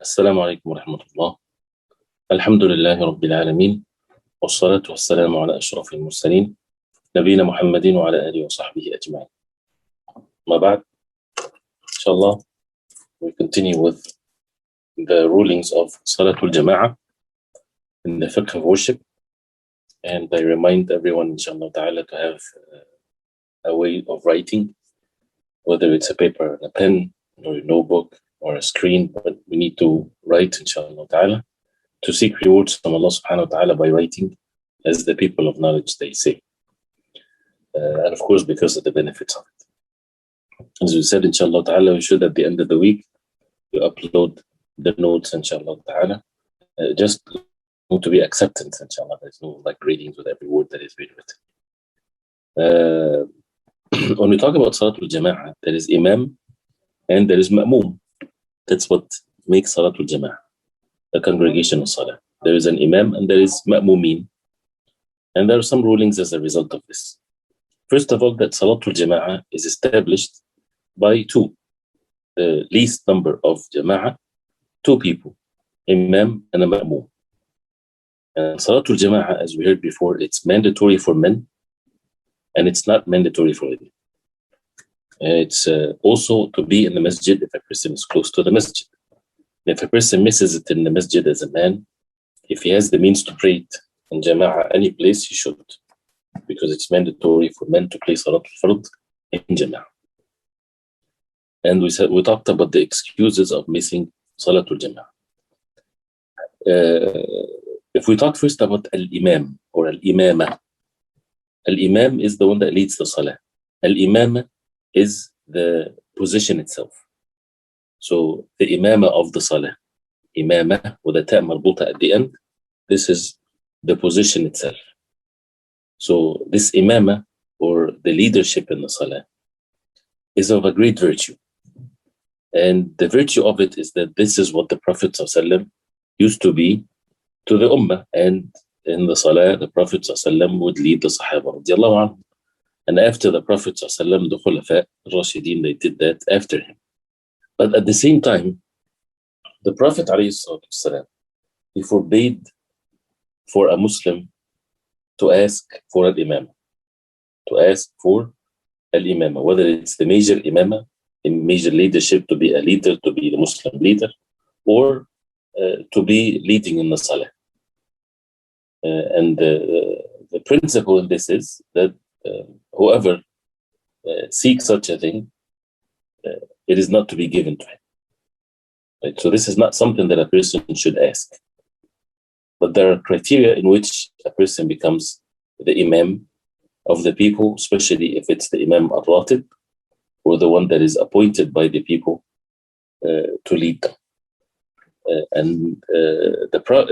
السلام عليكم ورحمة الله. الحمد لله رب العالمين، والصلاة والسلام على أشرف المرسلين نبينا محمد وعلى آله وصحبه أجمعين. ما بعد, inshallah, we continue with the rulings of Salat al-Jama'ah in the fiqh of worship. And I remind everyone, inshallah ta'ala, to have a way of writing, whether it's a paper and a pen or a notebook or a screen, but we need to write, inshallah ta'ala, to seek rewards from Allah subhanahu wa ta'ala by writing, as the people of knowledge, they say. And of course, because of the benefits of it. As we said, inshallah ta'ala, we should at the end of the week, we upload the notes, inshallah ta'ala, just to be acceptance, inshallah. There's no like readings with every word that is being written. When we talk about Salat al-Jama'ah, there is Imam and there is Ma'moom. That's what makes Salat al-Jama'ah, the congregational Salah. There is an Imam and there is Ma'moomin. And there are some rulings as a result of this. First of all, that Salat al-Jama'ah is established by two. The least number of Jama'ah, two people, Imam and a Ma'moom. And Salat al-Jama'ah, as we heard before, it's mandatory for men and it's not mandatory for women. It's also to be in the masjid if a person is close to the masjid. If a person misses it in the masjid as a man, if he has the means to pray it in Jama'ah any place, he should, because it's mandatory for men to pray Salat al-Fard in Jama'ah. And we talked about the excuses of missing Salat al-Jama'ah. If we talk first about al-Imam or al-Imamah, al-Imam is the one that leads the Salah. Al-Imamah is the position itself. So the Imamah of the Salah, Imamah with a ta' marbuta at the end, this is the position itself. So this Imamah, or the leadership in the Salah, is of a great virtue. And the virtue of it is that this is what the Prophet ﷺ used to be to the Ummah. And in the Salah, the Prophet ﷺ would lead the Sahaba radiallahu anhum. And after the Prophet ﷺ, the Khulafa Rashidin, they did that after him. But at the same time, the Prophet ﷺ, he forbade for a Muslim to ask for an imam, whether it's the major imamah, in major leadership, to be a leader, to be the Muslim leader, or to be leading in the Salah. And the principle in this is that whoever seeks such a thing, it is not to be given to him. Right? So this is not something that a person should ask. But there are criteria in which a person becomes the Imam of the people, especially if it's the Imam al-Ratib, or the one that is appointed by the people to lead them. And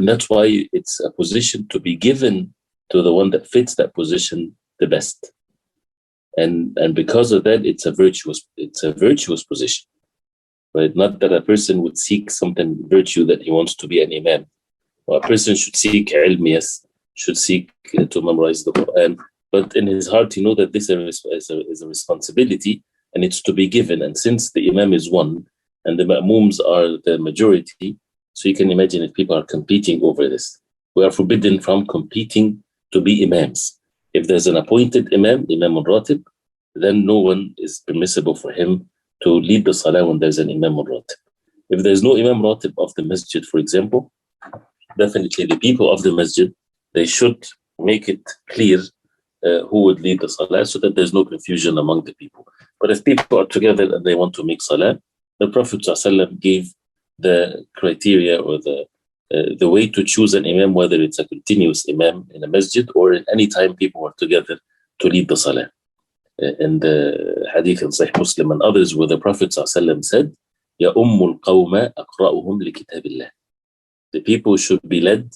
that's why it's a position to be given to the one that fits that position the best. And because of that, it's a virtuous position, right? Not that a person would seek something virtue that he wants to be an Imam. Or a person should seek ilm, yes, should seek to memorize the Quran, but in his heart he knows that this is a responsibility and it's to be given. And since the Imam is one and the Ma'mooms are the majority, so you can imagine if people are competing over this. We are forbidden from competing to be Imams. If there's an appointed Imam, Imam al-Ratib, then no one is permissible for him to lead the Salah when there's an Imam al-Ratib. If there's no Imam al-Ratib of the masjid, for example, definitely the people of the masjid, they should make it clear who would lead the Salah so that there's no confusion among the people. But if people are together and they want to make Salah, the Prophet ﷺ gave the criteria or the way to choose an Imam, whether it's a continuous Imam in a masjid or in any time people are together to lead the Salah. In the hadith in Sahih Muslim and others, where the Prophet ﷺ said, Ya ummul qawma aqra'uhum li kitabillah. The people should be led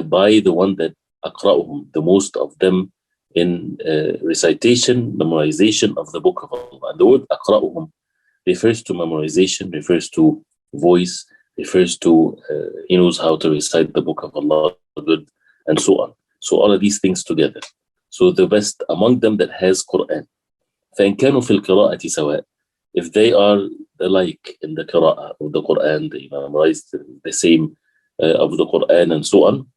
by the one that aqra'uhum, the most of them in recitation, memorization of the book of Allah. And the word aqra'uhum refers to memorization, refers to voice, refers to he knows how to recite the book of Allah good, and so on. So all of these things together. So the best among them that has Quran. فإن كانوا في القراءة سواء. if they are alike in the qira'ah of the Quran, they memorized the same of the Quran and so on,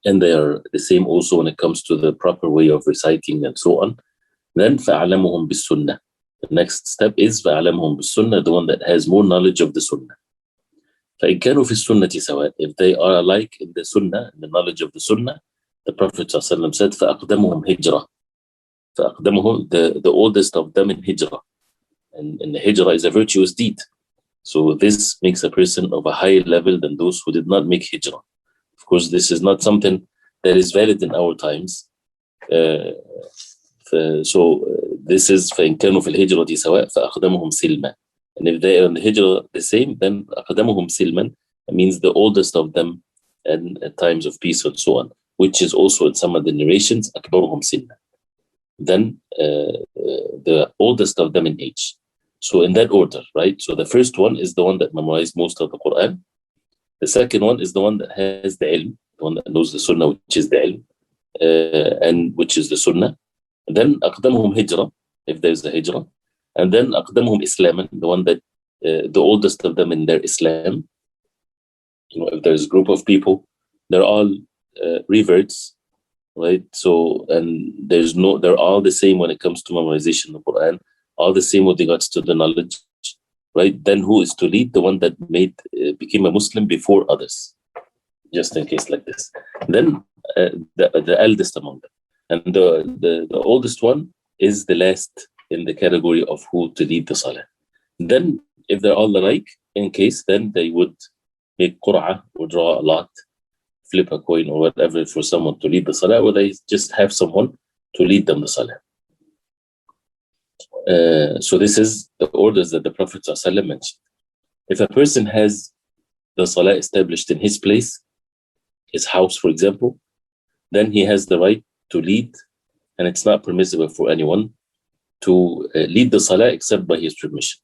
and they are the same also when it comes to the proper way of reciting and so on, then فَأَعْلَمُهُمْ بِالسُّنَّةِ. The next step is فَأَعْلَمُهُم بِالسُّنَّةِ, the one that has more knowledge of the Sunnah. فَإِنْ كَانُوا فِي السُّنَّةِ سَوَاء. If they are alike in the Sunnah, in the knowledge of the Sunnah, the Prophet ﷺ said فَأَقْدَمُهُمْ هِجْرَةً. فَأَقْدَمُهُم, the oldest of them in hijrah. And the hijrah is a virtuous deed. So this makes a person of a higher level than those who did not make hijrah. Of course, this is not something that is valid in our times. This is فإن كانوا في الهجرة سواء فأقدمهم سلما. And if they are in the hijrah the same, then أقدمهم سلما means the oldest of them and at times of peace and so on, which is also in some of the narrations أكبرهم سنا. Then the oldest of them in age. So in that order, right? So the first one is the one that memorized most of the Quran. The second one is the one that has the ilm, the one that knows the Sunnah, which is the ilm, and which is the Sunnah. Then أقدمهم hijrah, if there's a hijrah. And then أقدمهم Islaman, the one that the oldest of them in their Islam. If there's a group of people, they're all reverts, right? So, and they're all the same when it comes to memorization of the Quran, all the same with regards to the knowledge, right? Then who is to lead? The one that became a Muslim before others, just in case like this. Then the eldest among them. And the oldest one is the last in the category of who to lead the Salah. Then, if they're all alike, in case, then they would make qur'ah or draw a lot, flip a coin or whatever for someone to lead the Salah, or they just have someone to lead them the Salah. So this is the orders that the Prophet ﷺ mentioned. If a person has the Salah established in his place, his house, for example, then he has the right to lead, and it's not permissible for anyone to lead the Salah except by his permission.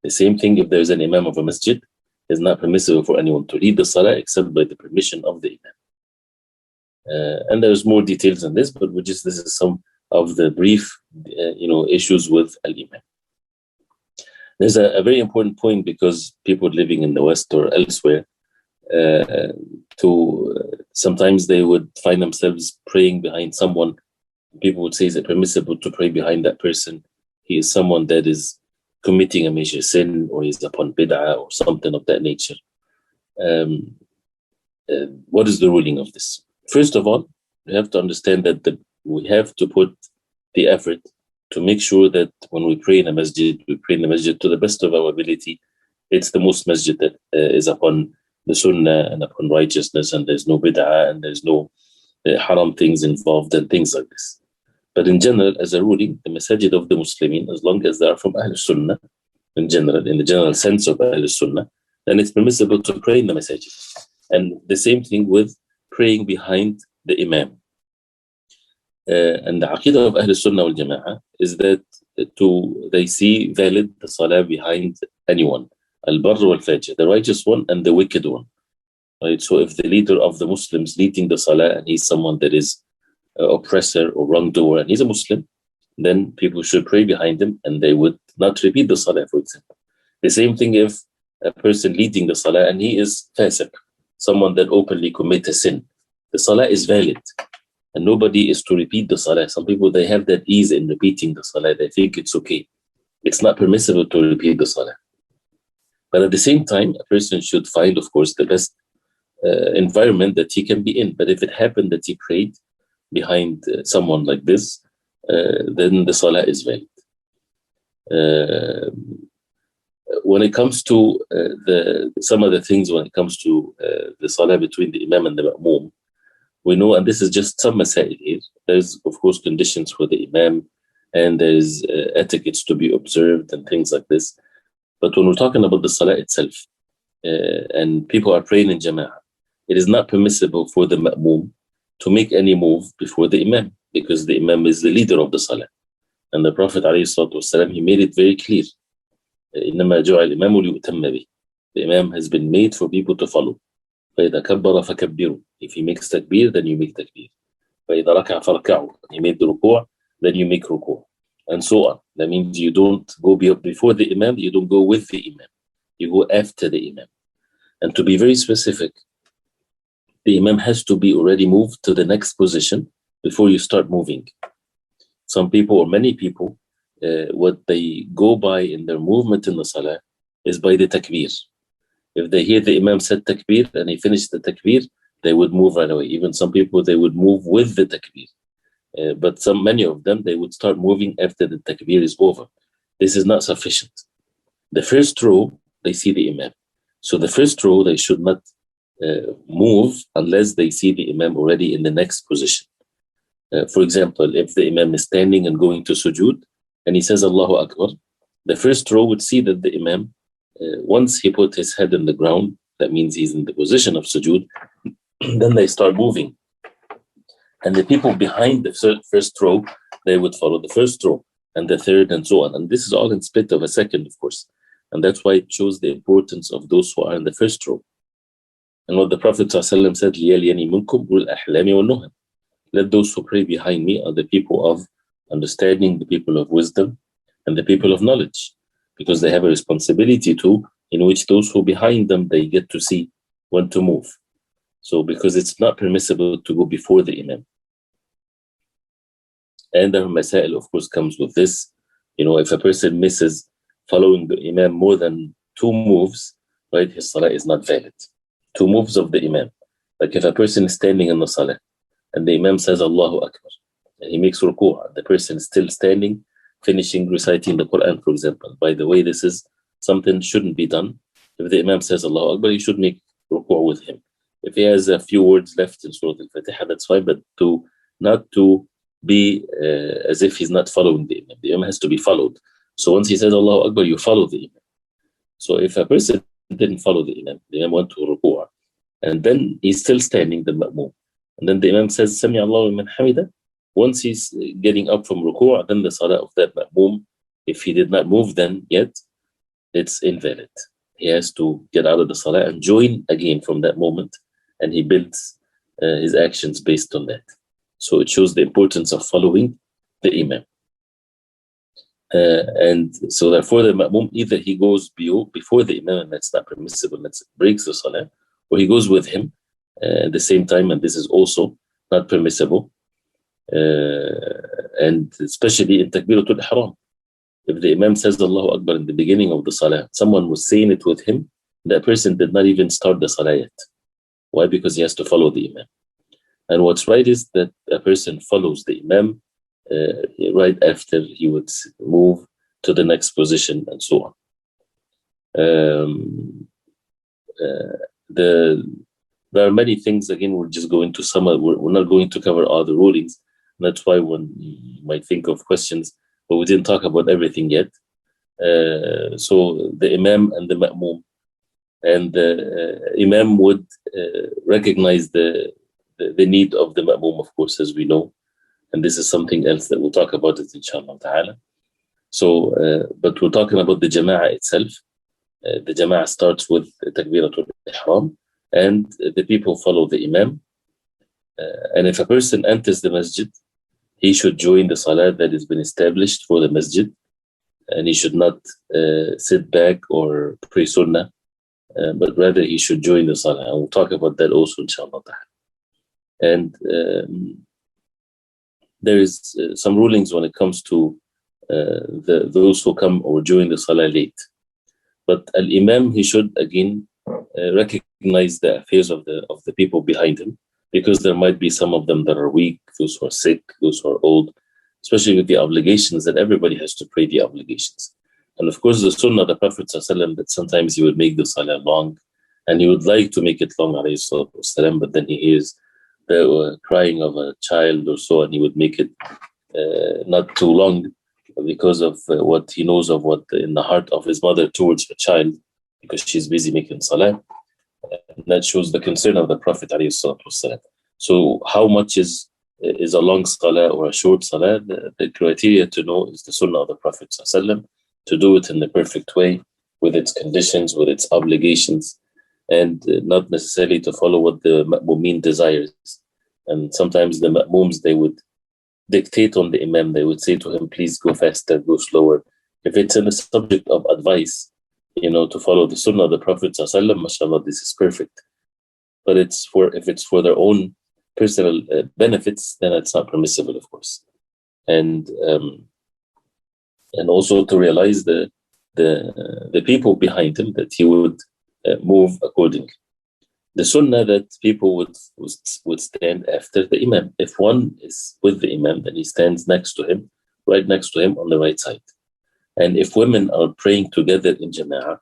The same thing if there's an Imam of a masjid, it's not permissible for anyone to lead the Salah except by the permission of the Imam. And there's more details on this, but this is some of the brief issues with al-Imam. There's a very important point, because people living in the West or elsewhere, sometimes they would find themselves praying behind someone. People would say, is it permissible to pray behind that person? He is someone that is committing a major sin, or is upon bid'ah or something of that nature. What is the ruling of this? First of all, we have to understand that we have to put the effort to make sure that when we pray in a masjid, we pray in the masjid to the best of our ability. It's the most masjid that is upon the sunnah and upon righteousness, and there's no bid'ah and there's no haram things involved and things like this. But in general, as a ruling, the masajid of the Muslimin, as long as they are from Ahl Sunnah, in the general sense of Ahl Sunnah, then it's permissible to pray in the masajid. And the same thing with praying behind the Imam. And the aqidah of Ahl Sunnah al-Jama'ah is that they see valid the salah behind anyone, al-barr wal-fajr, the righteous one and the wicked one. Right? So if the leader of the Muslims leading the salah and he's someone that is oppressor or wrongdoer and he's a Muslim, then people should pray behind him and they would not repeat the salah, for example. The same thing if a person leading the salah and he is fasiq, someone that openly commits a sin, the salah is valid and nobody is to repeat the salah. Some people, they have that ease in repeating the salah, they think it's okay. It's not permissible to repeat the salah. But at the same time, a person should find, of course, the best environment that he can be in. But if it happened that he prayed behind someone like this, then the salah is valid. When it comes to some of the things, when it comes to the salah between the imam and the ma'mum, we know, and this is just some masail here, there's of course conditions for the imam, and there's etiquettes to be observed and things like this. But when we're talking about the salah itself, and people are praying in jama'ah, it is not permissible for the ma'mum to make any move before the imam, because the imam is the leader of the salah. And the Prophet ﷺ, he made it very clear. إِنَّمَا جُعَلَ الْإِمَامُ لِيُؤْتَمَّ بِهِ. The imam has been made for people to follow. فَإِذَا كَبَّرَ فَكَبِّرُوا. If he makes takbir, then you make takbir. فَإِذَا رَكَعَ فَرْكَعُوا. He made the ruku', then you make ruku'. and so on. That means you don't go before the Imam, you don't go with the Imam, you go after the Imam. And to be very specific, the Imam has to be already moved to the next position before you start moving. Some people, or many people, what they go by in their movement in the Salah is by the takbir. If they hear the Imam said takbir and he finished the takbir, they would move right away. Even some people, they would move with the takbir. But many of them, they would start moving after the takbir is over. This is not sufficient. The first row, they see the Imam. So the first row, they should not move unless they see the Imam already in the next position. For example, if the Imam is standing and going to sujood, and he says Allahu Akbar, the first row would see that the Imam, once he put his head on the ground, that means he's in the position of sujood, then they start moving. And the people behind the first row, they would follow the first row, and the third, and so on. And this is all in split of a second, of course. And that's why it shows the importance of those who are in the first row. And what the Prophet ﷺ said, لِيَلْيَنِي مِنْكُمْ وَالْأَحْلَامِ وَالنُّهَى. Let those who pray behind me are the people of understanding, the people of wisdom, and the people of knowledge, because they have a responsibility too, in which those who behind them, they get to see when to move. So because it's not permissible to go before the Imam. And the masail, of course, comes with this. If a person misses following the Imam more than 2 moves, right, his Salah is not valid. 2 moves of the Imam. Like if a person is standing in the Salah, and the Imam says Allahu Akbar, and he makes ruku', the person is still standing, finishing reciting the Quran, for example. By the way, this is something shouldn't be done. If the Imam says Allahu Akbar, you should make ruku' with him. If he has a few words left in Surah Al-Fatiha, that's fine, but not to be as if he's not following the Imam. The Imam has to be followed. So once he says Allahu Akbar, you follow the Imam. So if a person didn't follow the Imam went to ruku', and then he's still standing, the ma'mum, and then the Imam says Sami Allahu liman hamida. Once he's getting up from ruku', then the Salah of that ma'mum, if he did not move then yet, it's invalid. He has to get out of the Salah and join again from that moment, and he builds his actions based on that. So it shows the importance of following the Imam. And so therefore the ma'mum, either he goes before the Imam, and that's not permissible, that breaks the Salah, or he goes with him at the same time, and this is also not permissible. And especially in Takbiratul Ihram. If the Imam says Allahu Akbar in the beginning of the Salah, someone was saying it with him, that person did not even start the Salah yet. Why? Because he has to follow the Imam. And what's right is that a person follows the Imam right after he would move to the next position, and so on. There are many things, again, we're just going to sum up. We're not going to cover all the rulings. That's why one might think of questions, but we didn't talk about everything yet. So the Imam and the Ma'mum. And the Imam would recognize the need of the Ma'mum, of course, as we know. And this is something else that we'll talk about it, inshallah ta'ala. So, but we're talking about the Jama'ah itself. The Jama'ah starts with Takbiratul Ihram, and the people follow the Imam. And if a person enters the masjid, he should join the Salah that has been established for the masjid, and he should not sit back or pray Sunnah, but rather he should join the Salah. And we'll talk about that also, inshallah ta'ala. And there is some rulings when it comes to those who come or join the Salah late. But al-Imam, he should again recognize the affairs of the people behind him, because there might be some of them that are weak, those who are sick, those who are old, especially with the obligations that everybody has to pray the obligations. And of course, the Sunnah of the Prophet ﷺ, that sometimes he would make the Salah long, and he would like to make it long, والسلام, but then he hears the crying of a child or so, and he would make it not too long, because of what he knows of what in the heart of his mother towards her child, because she's busy making Salah. And that shows the concern of the Prophet ﷺ. So how much is a long Salah or a short Salah? The criteria to know is the Sunnah of the Prophet ﷺ, to do it in the perfect way, with its conditions, with its obligations, and not necessarily to follow what the Ma'mumeen desires. And sometimes the Ma'mums, they would dictate on the imam. They would say to him, please go faster, go slower. If it's in the subject of advice, to follow the sunnah of the Prophet ﷺ, mashallah, this is perfect. But if it's for their own personal benefits, then it's not permissible, of course. And also to realize the people behind him, that he would move accordingly. The sunnah that people would stand after the imam. If one is with the imam, then he stands next to him, right next to him on the right side. And if women are praying together in Jama'ah,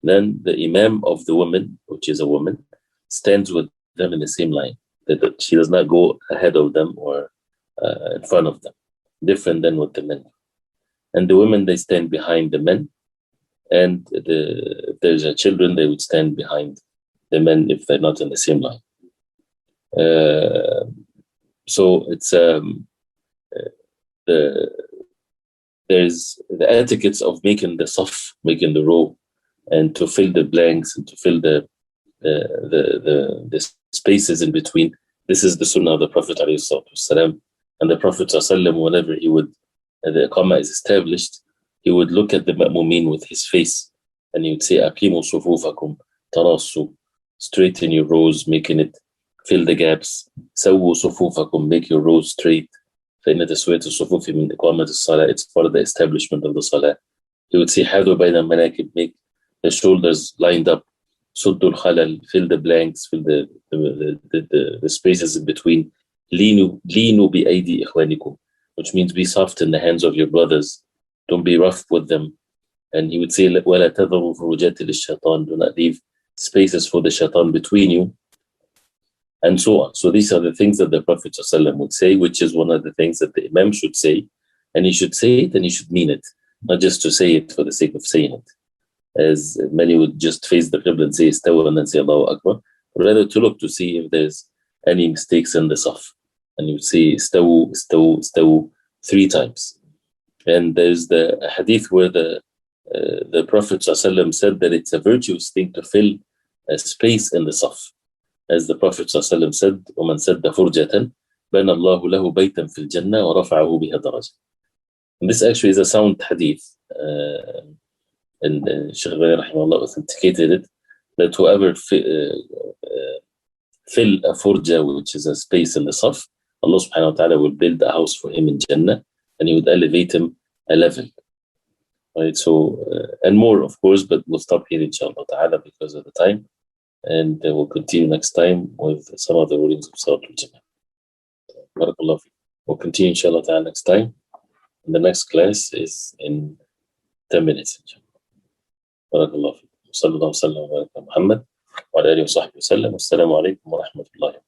then the imam of the woman, which is a woman, stands with them in the same line. That she does not go ahead of them or in front of them, different than with the men. And the women, they stand behind the men. And if there's children, they would stand behind the men if they're not in the same line. So it's there's the etiquettes of making the saf, making the row, and to fill the blanks and to fill the spaces in between. This is the sunnah of the Prophet ﷺ. And the Prophet ﷺ, whenever the Iqamah is established, he would look at the ma'mumin with his face, and he would say, "Aqimu sufufakum, tarasu." Straighten your rows, making it fill the gaps. Sawu sufufakum, make your rows straight. فإن تسوية الصفوف من إقامة الصلاة. It's part of the establishment of the salah. He would say, "Hadu bayna al-manakib," make the shoulders lined up. Suddul khalal, fill the blanks, fill the spaces in between. Linu bi aydi ikhwanikum, which means be soft in the hands of your brothers. Don't be rough with them. And he would say, وَلَا تَذَرُوا فُرُجَاتِ لِلشَّيْطَانِ, do not leave spaces for the shaitan between you, and so on. So these are the things that the Prophet ﷺ would say, which is one of the things that the imam should say, and he should say it and he should mean it, not just to say it for the sake of saying it, as many would just face the qibla and say istawa and then say Allahu Akbar, rather to look to see if there's any mistakes in the saf, and you would say istawu, istawu, istawu 3 times. And there's the hadith where the Prophet ﷺ said that it's a virtuous thing to fill a space in the saf. As the Prophet ﷺ said, وَمَنْ سَدَّ فُرْجَةً بَنَى اللَّهُ لَهُ بَيْتًا فِي الْجَنَّةِ وَرَفَعَهُ بِهَا دَرَجَةً. And this actually is a sound hadith. And Sheikh Ibrahim rahimahullah authenticated it, that whoever fill a furja, which is a space in the saf, Allah subhanahu wa ta'ala will build a house for him in Jannah, and he would elevate him a level. Right, so, and more, of course, but we'll stop here, inshallah ta'ala, because of the time. And we'll continue next time with some of the rulings of Salat al-Jama'ah. Barakallahu feek. We'll continue, inshallah ta'ala, next time. And the next class is in 10 minutes, inshallah. Barakallahu feek. Sallallahu alaihi wa sallam wa barak ala Muhammad wa ala alihi wa sahbihi wa sallam. Wassalamu alaikum wa rahmatullahi wa barakatuh.